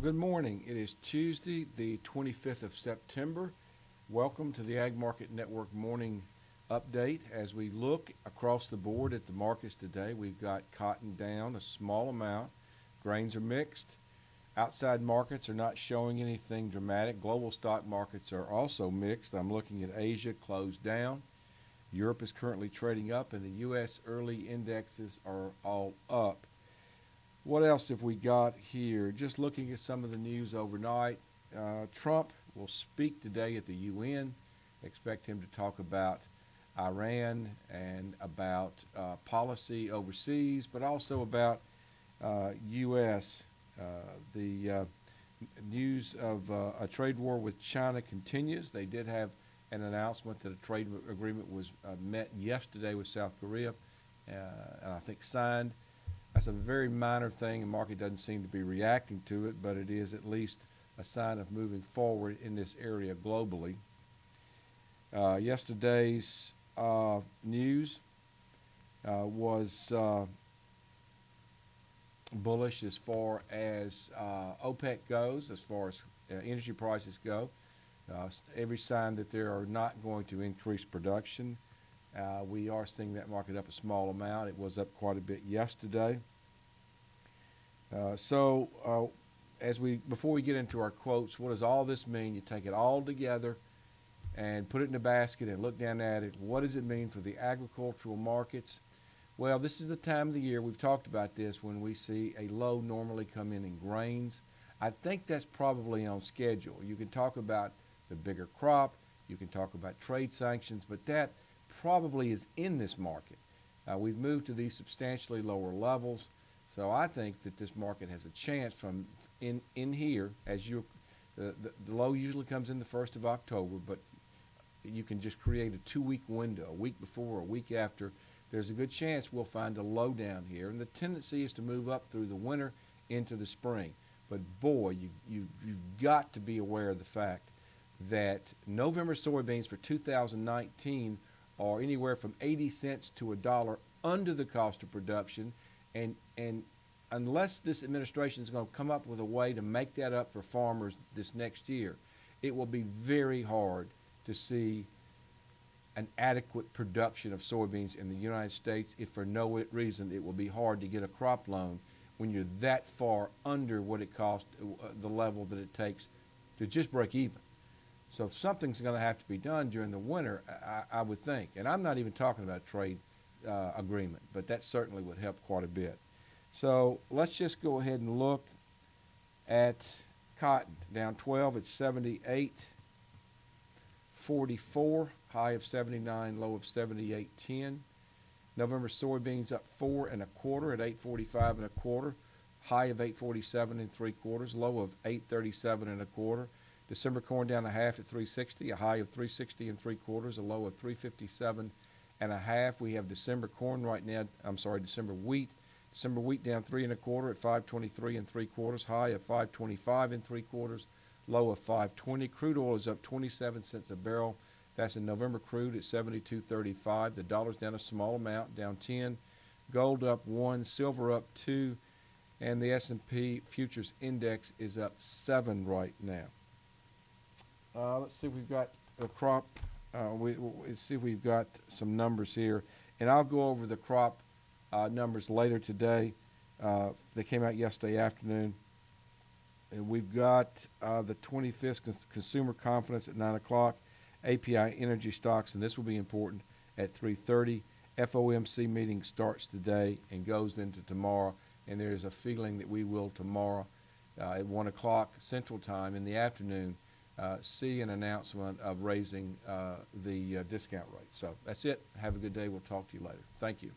Good morning. It is Tuesday, the 25th of September. Welcome to the Ag Market Network morning update. As we look across the board at the markets today, we've got cotton down a small amount. Grains are mixed. Outside markets are not showing anything dramatic. Global stock markets are also mixed. I'm looking at Asia closed down. Europe is currently trading up, and the U.S. early indexes are all up. What else have we got here? Just looking at some of the news overnight. Trump will speak today at the UN. Expect him to talk about Iran and about policy overseas, but also about U.S. The news of a trade war with China continues. They did have an announcement that a trade agreement was met yesterday with South Korea, and I think signed. That's a very minor thing. The market doesn't seem to be reacting to it, but it is at least a sign of moving forward in this area globally. Yesterday's news was bullish as far as OPEC goes, as far as energy prices go. Every sign that they are not going to increase production. We are seeing that market up a small amount. It was up quite a bit yesterday. Before we get into our quotes, what does all this mean? You take it all together and put it in a basket and look down at it. What does it mean for the agricultural markets? Well, this is the time of the year, we've talked about this, when we see a low normally come in grains. I think that's probably on schedule. You can talk about the bigger crop, you can talk about trade sanctions, but that probably is in this market. We've moved to these substantially lower levels, so I think that this market has a chance from in here, as the low usually comes in the 1st of October, but you can just create a 2-week window, a week before or a week after. There's a good chance we'll find a low down here, and the tendency is to move up through the winter into the spring. But boy, you've got to be aware of the fact that November soybeans for 2019 are anywhere from 80 cents to $1 under the cost of production, and unless this administration is going to come up with a way to make that up for farmers this next year, it will be very hard to see an adequate production of soybeans in the United States. If for no reason, it will be hard to get a crop loan when you're that far under what it costs, the level that it takes to just break even. So something's going to have to be done during the winter, I would think. And I'm not even talking about a trade agreement, but that certainly would help quite a bit. So let's just go ahead and look at cotton. Down 12 at 78.44, high of 79, low of 78.10. November soybeans up 4 1/4 at 8.45 1/4, high of 8.47 3/4, low of 8.37 1/4. December corn down a half at 360, a high of 360 3/4, a low of 357 1/2. We have December corn right now. December wheat. December wheat down 3 1/4 at 523 3/4, high of 525 3/4, low of 520. Crude oil is up 27 cents a barrel. That's in November crude at 72.35. The dollar's down a small amount, down 10. Gold up 1, silver up 2, and the S&P futures index is up 7 right now. Let's see if we've got a crop. Let's see if we've got some numbers here. And I'll go over the crop numbers later today. They came out yesterday afternoon. And we've got the 25th consumer confidence at 9 o'clock. API energy stocks, and this will be important, at 3:30. FOMC meeting starts today and goes into tomorrow. And there's a feeling that we will tomorrow at 1 o'clock Central Time in the afternoon see an announcement of raising the discount rate. So that's it. Have a good day. We'll talk to you later. Thank you.